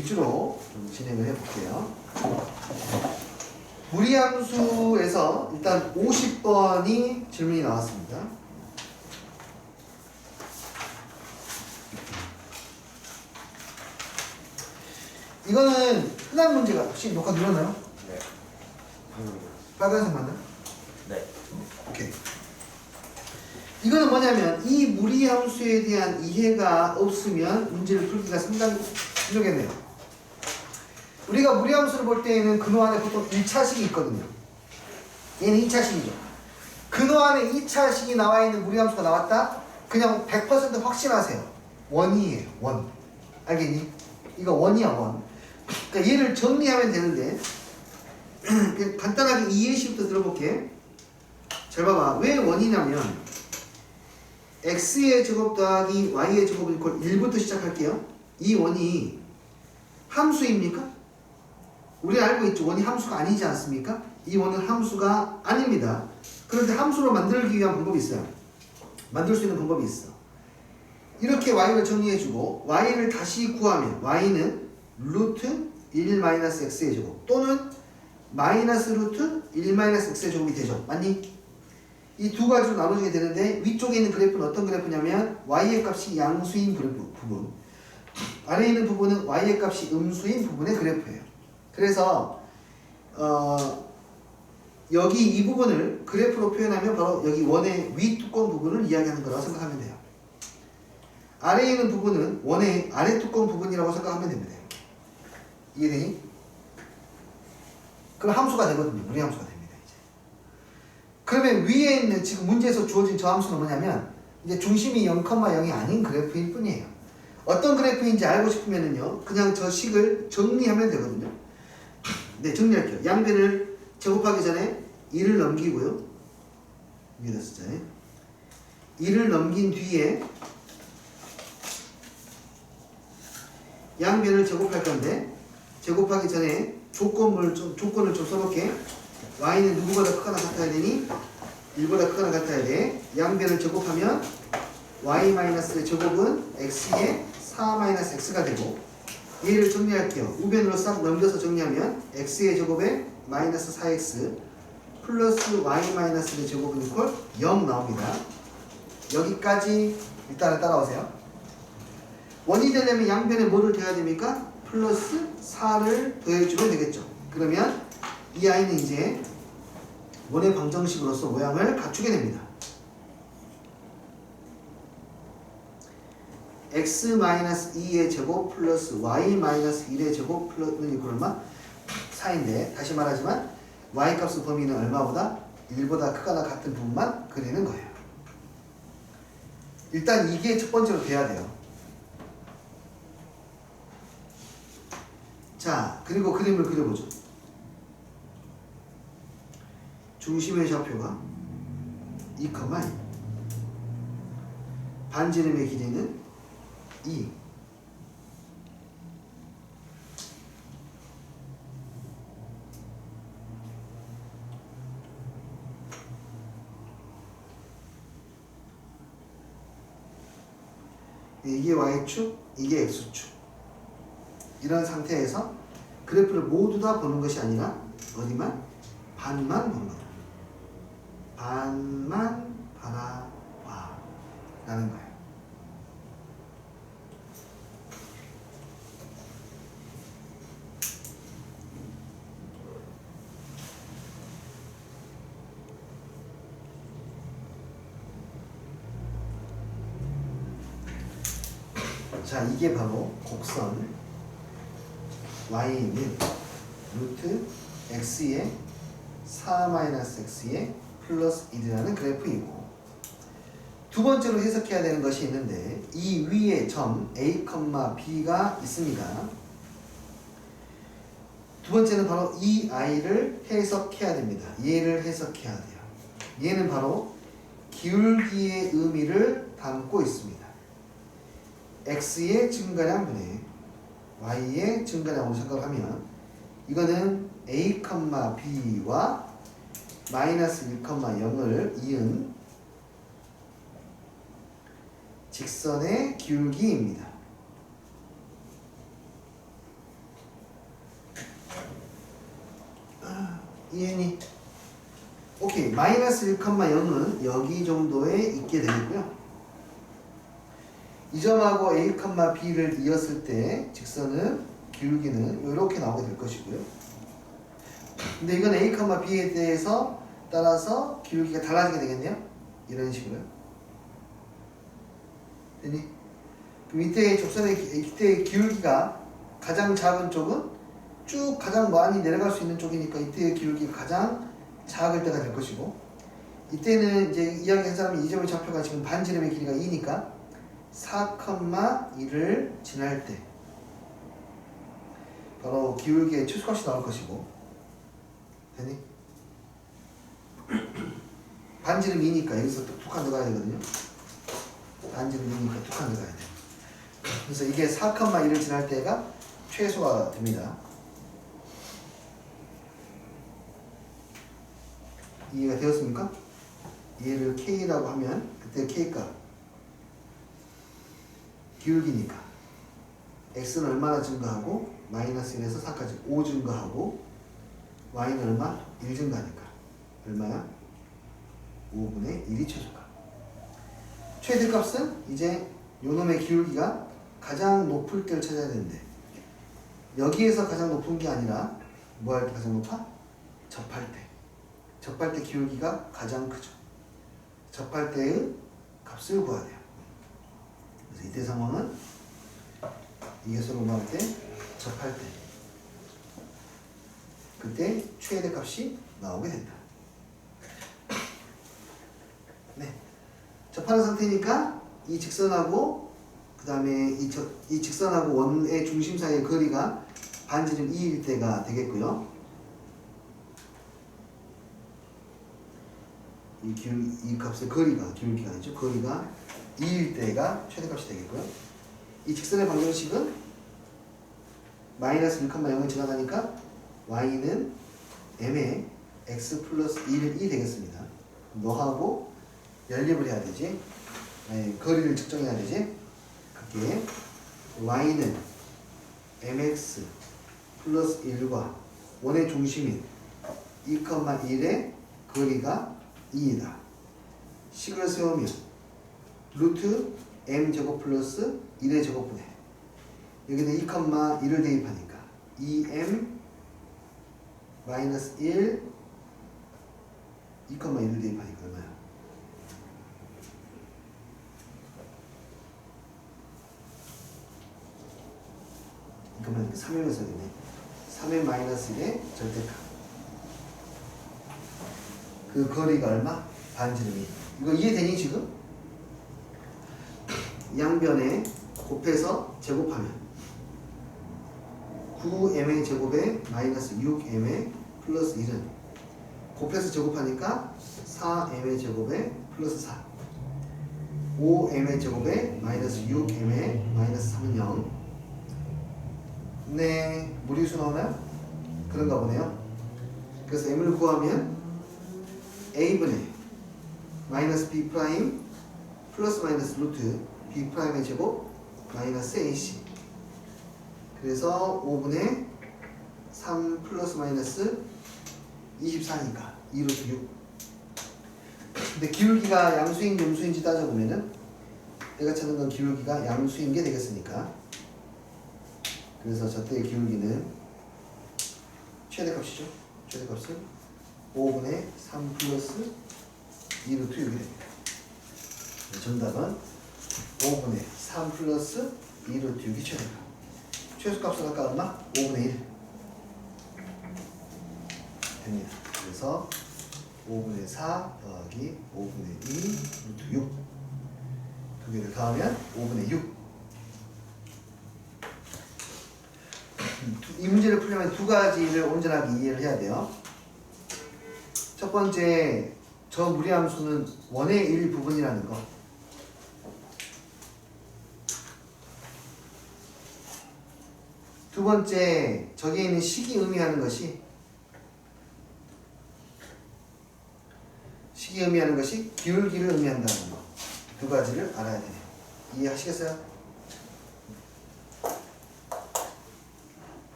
위주로 좀 진행을 해볼게요. 무리함수에서 일단 50번이 질문이 나왔습니다. 이거는 흔한 문제가 혹시 녹화 눌렀나요? 네. 빨간색 맞나? 네. 오케이. 이거는 뭐냐면 이 무리함수에 대한 이해가 없으면 문제를 풀기가 상당히 힘들겠네요. 우리가 무리함수를 볼 때에는 근호 안에 보통 1차식이 있거든요. 얘는 2차식이죠. 근호 안에 2차식이 나와 있는 무리함수가 나왔다? 그냥 100% 확신하세요. 원이에요. 원. 알겠니? 이거 원이야, 원. 그러니까 얘를 정리하면 되는데 간단하게 이해식부터 들어볼게. 잘 봐봐. 왜 원이냐면 x의 제곱 더하기 y의 제곱은 이퀄 1부터 시작할게요. 이 원이 함수입니까? 우리 알고 있죠. 원이 함수가 아니지 않습니까? 이 원은 함수가 아닙니다. 그런데 함수로 만들기 위한 방법이 있어요. 만들 수 있는 방법이 있어. 이렇게 y를 정리해주고 y를 다시 구하면 y는 루트 1-x의 제곱 또는 마이너스 루트 1-x의 제곱이 되죠. 맞니? 이 두 가지로 나눠지게 되는데 위쪽에 있는 그래프는 어떤 그래프냐면 y의 값이 양수인 부분, 아래에 있는 부분은 y의 값이 음수인 부분의 그래프예요. 그래서 여기 이 부분을 그래프로 표현하면 바로 여기 원의 위뚜껑 부분을 이야기하는 거라고 생각하면 돼요. 아래에 있는 부분은 원의 아래 뚜껑 부분이라고 생각하면 됩니다. 이해되니? 그럼 함수가 되거든요. 무리함수가 됩니다. 이제. 그러면 위에 있는 지금 문제에서 주어진 저 함수는 뭐냐면 이제 중심이 0,0이 아닌 그래프일 뿐이에요. 어떤 그래프인지 알고 싶으면은요, 그냥 저 식을 정리하면 되거든요. 네, 정리할게요. 양변을 제곱하기 전에 1을 넘기고요. 위에다 쓰자요. 1을 넘긴 뒤에 양변을 제곱할 건데 제곱하기 전에 조건을 좀 써놓게. y는 누구보다 크거나 같아야 되니 1보다 크거나 같아야 돼. 양변을 제곱하면 y-의 제곱은 x의 4-x가 되고, 얘를 정리할게요. 우변으로 싹 넘겨서 정리하면 x의 제곱에 마이너스 4x 플러스 y-의 제곱은 이퀄 0 나옵니다. 여기까지 일단은 따라오세요. 원이 되려면 양변에 뭐를 더해야 됩니까? 플러스 4를 더해주면 되겠죠. 그러면 이 아이는 이제 원의 방정식으로서 모양을 갖추게 됩니다. x-2의 제곱 플러스 y-1의 제곱 플러스는 이퀄 얼마? 4인데 다시 말하지만 y값의 범위는 얼마보다? 1보다 크거나 같은 부분만 그리는 거예요. 일단 이게 첫 번째로 돼야 돼요. 자, 그리고 그림을 그려보죠. 중심의 좌표가 2, 반지름의 길이는 2. 이게 y축, 이게 x축. 이런 상태에서 그래프를 모두 다 보는 것이 아니라 어디만? 반만 보는 거예요. 반만 바라봐 라는 거예요. 자, 이게 바로 곡선 y는 루트 x의 4-x의 플러스 1이라는 그래프이고, 두 번째로 해석해야 되는 것이 있는데 이 위에 점 a, b가 있습니다. 두 번째는 바로 이 i를 해석해야 됩니다. 얘를 해석해야 돼요. 얘는 바로 기울기의 의미를 담고 있습니다. x의 증가량분의 y의 증가량으로 생각하면 이거는 a, b와 마이너스 1,0을 이은 직선의 기울기입니다. 이해니? 오케이. 마이너스 1,0은 여기 정도에 있게 되겠고요. 이 점하고 A, B를 이었을 때 직선은 기울기는 이렇게 나오게 될 것이고요. 근데 이건 A, B에 대해서 따라서 기울기가 달라지게 되겠네요. 이런 식으로요. 되니? 그럼 이때 이때 기울기가 가장 작은 쪽은 쭉 가장 많이 내려갈 수 있는 쪽이니까 이때의 기울기가 가장 작을 때가 될 것이고, 이때는 이제 이야기한 사람이 이 점의 좌표가 지금 반지름의 길이가 2니까 4,1을 지날 때 바로 기울기의 최소값이 나올 것이고, 되니? 반지름 2니까 여기서 툭 한 더 가야 되거든요. 반지름 2니까 툭 한 더 가야 돼. 그래서 이게 4,1을 지날 때가 최소가 됩니다. 이해가 되었습니까? 얘를 K라고 하면 그때 K값 기울기니까 X는 얼마나 증가하고 마이너스 1에서 4까지 5 증가하고 Y는 얼마? 1 증가하니까 얼마야? 5분의 1이 최소값. 최대값은 이제 요놈의 기울기가 가장 높을 때를 찾아야 되는데 여기에서 가장 높은 게 아니라 뭐 할 때 가장 높아? 접할 때. 접할 때 기울기가 가장 크죠. 접할 때의 값을 구해야 돼요. 그래서 이때 상황은 이게 서로 뭐 할 때? 접할 때. 그때 최대 값이 나오게 된다. 네. 접하는 상태니까 이 직선하고 그 다음에 이 직선하고 원의 중심 사이의 거리가 반지름 2일 때가 되겠고요. 이 값의 거리가, 기울기가 아니죠. 거리가 2일 때가 최대값이 되겠고요. 이 직선의 방정식은 마이너스 1,0을 지나가니까 y는 m의 x 플러스 1이 되겠습니다. 너하고 연립을 해야 되지. 아니, 거리를 측정해야 되지. 그게 y는 mx 플러스 1과 원의 중심인 2,1의 거리가 2이다. 식을 세우면 루트 m제곱 플러스 1의 제곱분의 여기는 2,1을 대입하니까 2m 마이너스 1 2,1을 대입하니까 얼마야? 그러면 3m에서 되네. 3m 마이너스 1의 절대값. 그 거리가 얼마? 반지름이. 이거 이해되니 지금? 양변에 곱해서 제곱하면 9m의 제곱에 마이너스 6m의 플러스 1은 곱해서 제곱하니까 4m의 제곱에 플러스 4 5m의 제곱에 마이너스 6m의 마이너스 3은 0. 네, 무리수 나오나요? 그런가 보네요. 그래서 m을 구하면 a분의 마이너스 b 프라임 플러스 마이너스 루트 b 프라임의 제곱 마이너스 ac. 그래서 5분의 3 플러스 마이너스 24니까 2루트 6. 근데 기울기가 양수인지 음수인지 따져보면은 내가 찾는 건 기울기가 양수인 게 되겠으니까, 그래서 저때의 기울기는 최대값이죠. 최대값은 5분의 3 플러스 2루트 6이 됩니다. 정답은 5분의 3 플러스 2루트 6이 최대값. 최소값은 아까 얼마? 5분의 1 됩니다. 그래서 5분의 4 더하기 5분의 2 루트 6 두 개를 더하면 5분의 6. 이 문제를 풀려면 두 가지를 온전하게 이해를 해야 돼요. 첫 번째, 저 무리함수는 원의 일부분이라는 거. 두 번째, 저기에 있는 식이 의미하는 것이 기울기를 의미한다는 거. 두 가지를 알아야 돼요. 이해하시겠어요?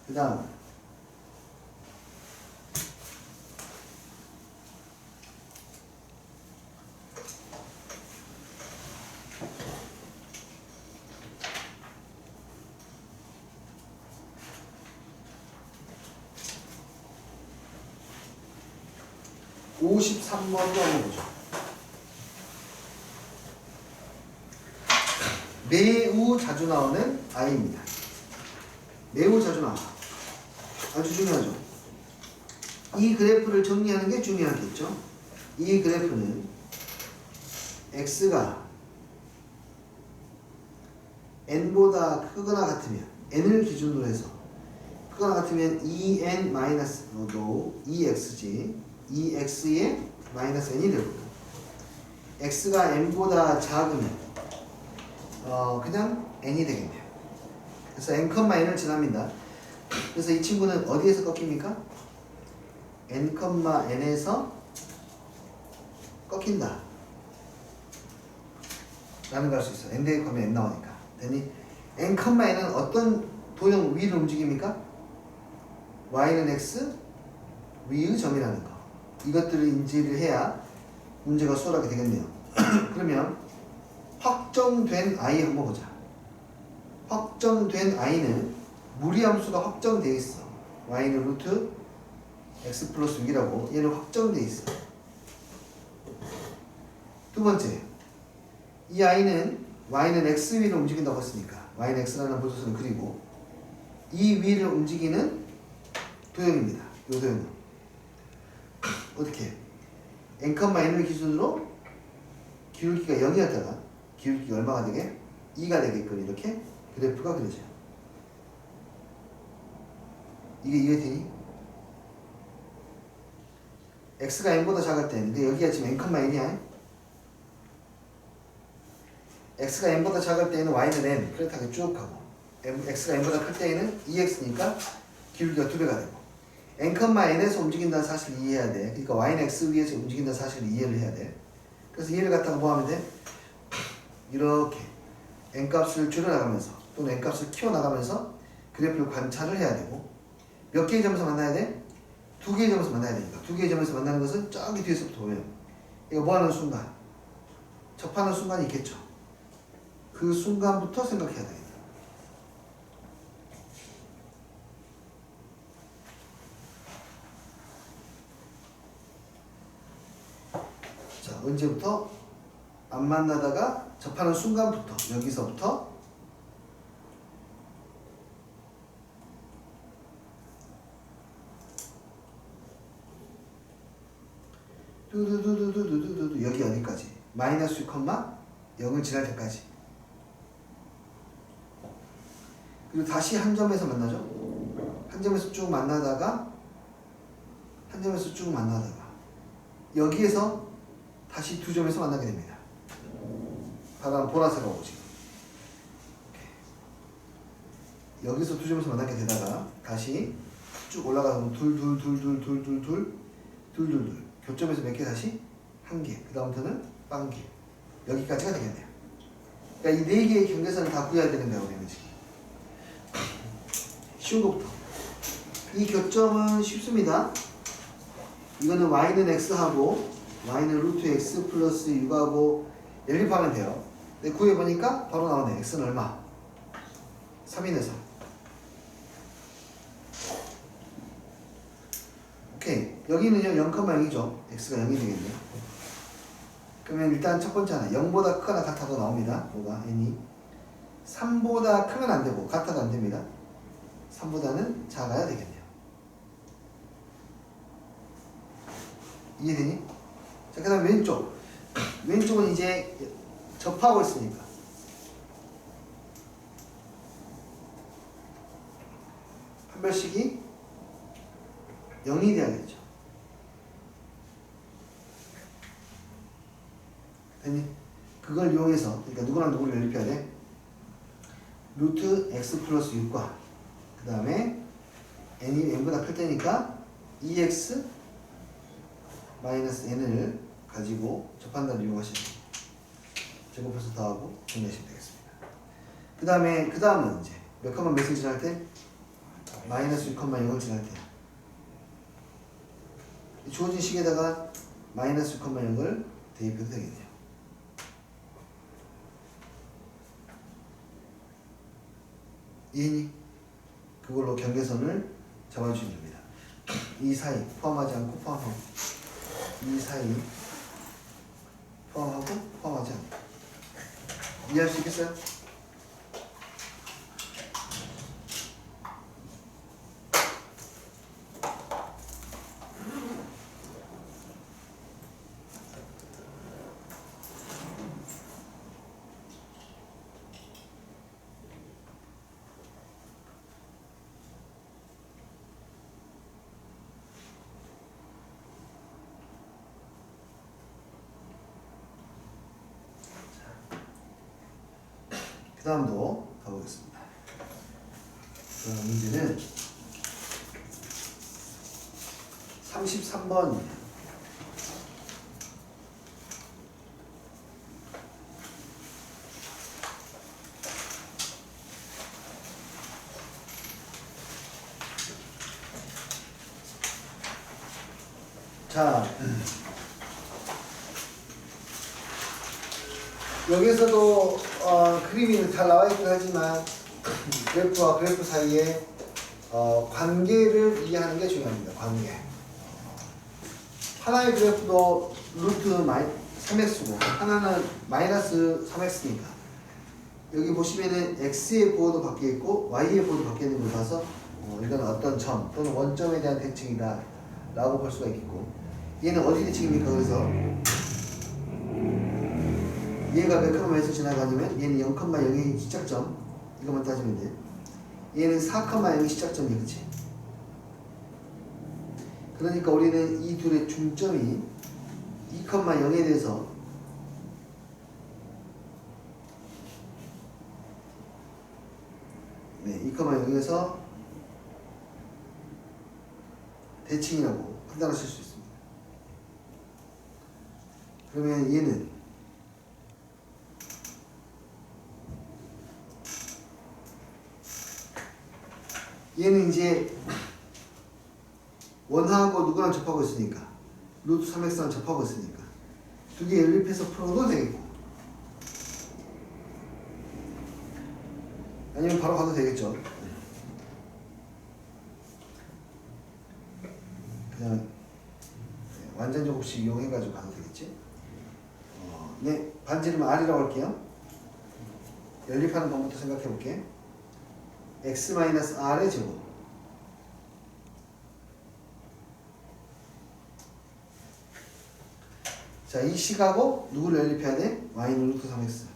그 다음 53번도 한번 보죠. 매우 자주 나오는 i입니다. 매우 자주 나와. 아주 중요하죠. 이 그래프를 정리하는 게 중요하겠죠. 이 그래프는 x가 n보다 크거나 같으면 n을 기준으로 해서 크거나 같으면 2n 마이너스도 2x지 2x의 마이너스 n이 되고 x가 n보다 작으면 그냥 n이 되겠네요. 그래서 n,n을 지납니다. 그래서 이 친구는 어디에서 꺾입니까? n,n에서 꺾인다 라는 걸 할 수 있어. n 대입하면 n 나오니까. 됐니? n,n은 어떤 도형 위를 움직입니까? y는 x, 위의 점이라는 거. 이것들을 인지를 해야 문제가 수월하게 되겠네요. 그러면 확정된 i 한번 보자. 확정된 i는 무리함수가 확정되어 있어. y는 루트 x 플러스 6이라고 얘는 확정되어 있어. 두 번째, 이 i는 y는 x 위를 움직인다고 했으니까 y는 x라는 보조선을 그리고 이 위를 움직이는 도형입니다. 이 도형은 어떻게 n,n을 기준으로 기울기가 0이었다가 기울기가 얼마가 되게? 2가 되게끔 이렇게 그래프가 그려져요. 이게 이해되니? x가 n보다 작을 때, 근데 여기가 지금 n,n이야. x가 n보다 작을 때에는 y는 n, 그렇다고 쭉 하고 x가 n보다 클 때에는 2x니까 기울기가 2배가 되고 n,n에서 움직인다는 사실을 이해해야 돼. 그러니까 y는 x 위에서 움직인다는 사실을 이해를 해야 돼. 그래서 얘를 갖다가 뭐 하면 돼? 이렇게 n값을 줄여나가면서 또는 n값을 키워나가면서 그래프를 관찰을 해야 되고 몇 개의 점에서 만나야 돼? 2개의 점에서 만나야 되니까 2개의 점에서 만나는 것은 저기 뒤에서부터 보면 이거 뭐하는 순간? 접하는 순간이 있겠죠. 그 순간부터 생각해야 되겠다. 자, 언제부터? 안 만나다가 접하는 순간부터 여기서부터 두두두두두두두 여기 어디까지? 마이너스 6,0을 지날 때까지. 그리고 다시 한 점에서 만나죠. 한 점에서 쭉 만나다가 한 점에서 쭉 만나다가 여기에서 다시 두 점에서 만나게 됩니다. 바람 보라색하고 지금 여기서 두 점에서 만나게 되다가 다시 쭉 올라가서 둘둘둘둘둘둘둘 교점에서 몇 개 다시 한 개, 그 다음부터는 빵 개, 여기까지가 되겠네요. 그러니까 이 네 개의 경계선을 다 구해야 되는 거예요, 우리는 지금. 쉬운 것부터. 이 교점은 쉽습니다. 이거는 y는 x하고 y는 루트 x 플러스 6하고 연립하면 돼요. 근데 구해보니까 바로 나오네. x는 얼마? 3이네 3. 오케이. 여기는요 0,0이죠. x가 0이 되겠네요. 그러면 일단 첫 번째 하나 0보다 크거나 같아도 나옵니다. 뭐가? n이 3보다 크면 안 되고 같아도 안 됩니다. 3보다는 작아야 되겠네요. 이해되니? 자, 그 다음 왼쪽. 왼쪽은 이제 접하고 있으니까 판별식이 0이 돼야겠죠. 됐니? 그걸 이용해서 그러니까 누구랑 누구를 연립해야 돼? 루트 x 플러스 6과 그 다음에 n이 n보다 클 때니까 2x 마이너스 n을 가지고 접한다를 이용하시면 제곱해서 더하고 정리하시면 되겠습니다. 그 다음은 이제 몇 컴마 몇을 지날 때? 마이너스 6,0을 지날 때 주어진 식에다가 마이너스 6,0을 대입해도 되겠네요. 이해니? 그걸로 경계선을 잡아주시면 됩니다. 이 사이 포함하지 않고 포함하고 이 사이 포함하고 포함하지 않고. 이해할 수 있겠어요? 그 다음도 가보겠습니다. 그 다음 문제는 33번. 자, 여기서도 그림이 잘 나와 있긴 하지만 그래프와 그래프 사이에 관계를 이해하는 게 중요합니다. 관계. 하나의 그래프도 루트 3x고 하나는 마이너스 3x니까 여기 보시면은 x의 부호도 바뀌어 있고 y의 부호도 바뀌어 있는 걸 봐서 이건 어떤 점 또는 원점에 대한 대칭이다 라고 볼 수가 있겠고, 얘는 어디 대칭입니까? 그래서 얘가 몇 컴마에서 지나가냐면 얘는 0,0의 시작점, 이것만 따지면 돼. 얘는 4,0의 시작점이, 그치? 그러니까 우리는 이 둘의 중점이 2,0에 대해서 네, 2,0에서 대칭이라고 판단하실 수 있습니다. 그러면 얘는 이제 원하고 누구랑 접하고 있으니까 루트 3x랑 접하고 있으니까 두 개 연립해서 풀어도 되겠고, 아니면 바로 가도 되겠죠. 그냥 완전 제곱식 이용해가지고 가도 되겠지. 네, 반지름 r이라고 할게요. 연립하는 방법부터 생각해 볼게. x-r의 제곱. 자, 이 식하고 누구를 연립해야 돼? y는 루트 3x.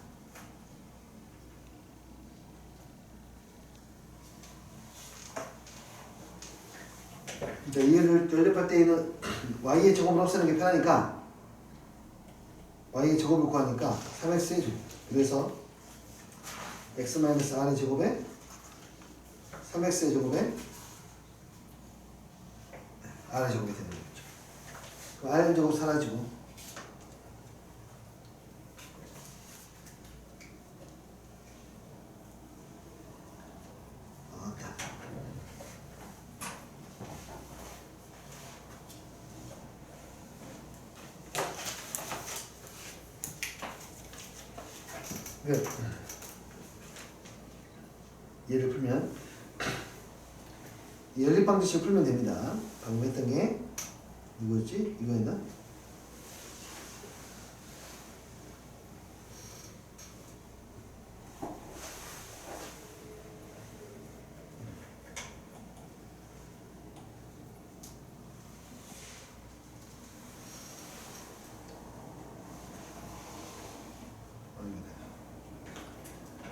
자, 얘를 연립할 때에는 y의 제곱을 없애는 게 편하니까 y의 제곱을 구하니까 3x의 제곱. 그래서 x-r의 제곱에 3x의 제곱에 r의 제곱이 되는 거죠. 그럼 r의 제곱 사라지고 얘를 풀면 연립방정식을 풀면 됩니다. 방금 했던 게 이거였지? 이거였나?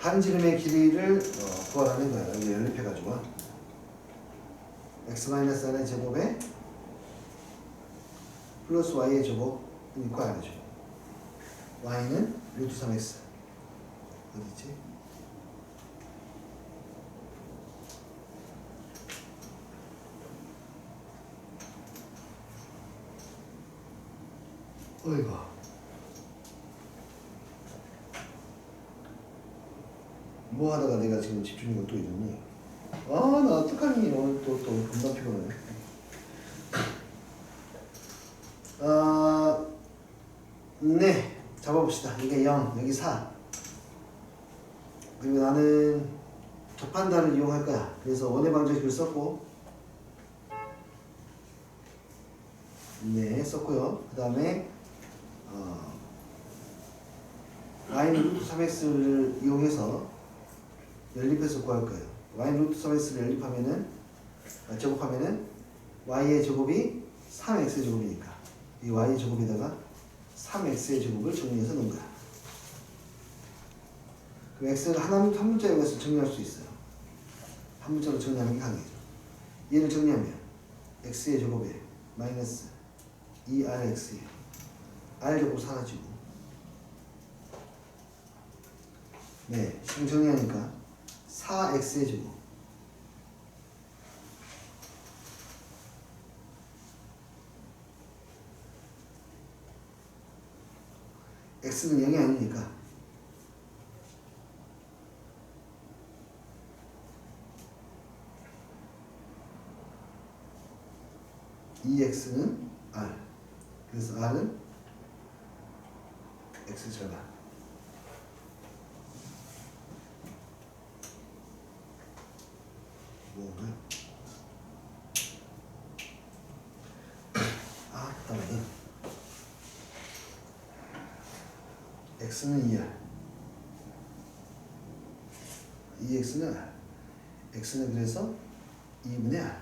한지름의 길이를 구하라는 거야. 이제 연립해가지고 x-r의 제곱에 플러스 y의 제곱을 구하야죠. y는 루트 3x 어디있지? 어이구, 뭐 하다가 내가 지금 집중력을 또 잃었니? 아, 나 어떡하니? 오늘 또 겁나 피곤해. 네, 잡아봅시다. 이게 0, 여기 4. 그리고 나는 접한다를 이용할 거야. 그래서 원의 방정식을 썼고, 네, 썼고요. 그 다음에 y는 루트 3x를 이용해서 연립해서 구할 거예요. y는 루트 3x를 연립하면은 제곱하면은 y의 제곱이 3x의 제곱이니까 이 y의 제곱에다가 3x의 제곱을 정리해서 넣은 거야. 그럼 x를 한 문자에 의해서 정리할 수 있어요. 한 문자로 정리하는 게 가능해져. 얘를 정리하면 x의 제곱에 마이너스 2rx에 r제곱 사라지고 네, 지금 정리하니까 4x의 제곱 x는 0이 아니니까 2x는 r 그래서 r은 x 절반 뭐가요? 아 답답하네. x는 2r 2x는 r x는 그래서 2분의 r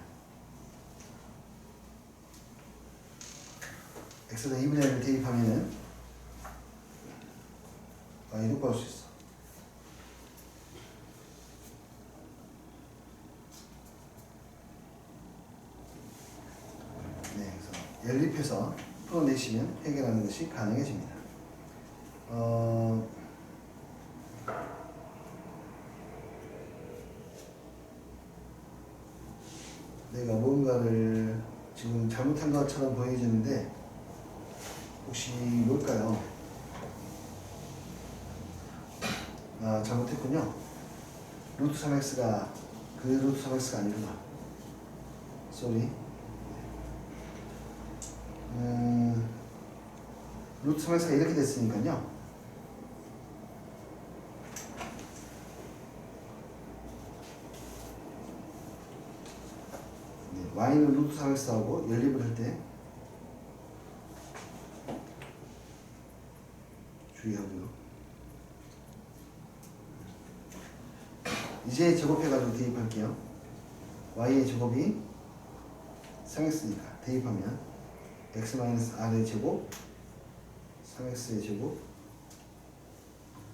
x에다 2분의 r을 대입하면은 y도 구할 수 있어. 네, 그래서 연립해서 풀어내시면 해결하는 것이 가능해집니다. 내가 뭔가를 지금 잘못한 것처럼 보여지는데 혹시 뭘까요? 아, 잘못했군요. 루트 3x가 그 루트 3x가 아니구나. 쏘리. 루트 3x가 이렇게 됐으니까요. 네, y는 루트 3x하고 연립을 할 때 주의하고요. 이제 제곱해가지고 대입할게요. y의 제곱이 3x니까 대입하면 x-r의 제곱 3x의 제곱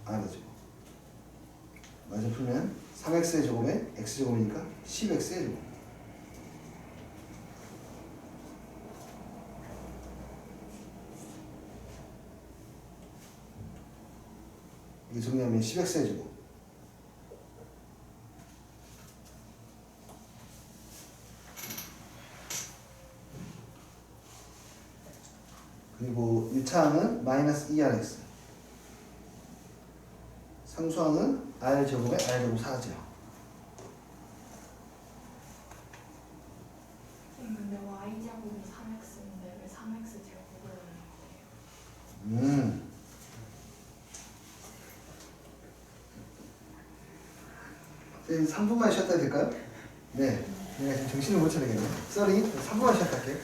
r의 제곱 마저 풀면 3x의 제곱에 x제곱이니까 10x의 제곱 이거 정리하면 10x의 제곱 그리고 1차항은 마이너스 2rx 상수항은 r제곱에 r제곱 사라져요. 근데 y제곱이 3x인데 왜 3x 제곱을 넣는 거예요? 3분만 쉬었다 될까요? 네. 내가 지금 정신을 못 차리겠네. 쏘리. 3분만 쉬었다 할게요.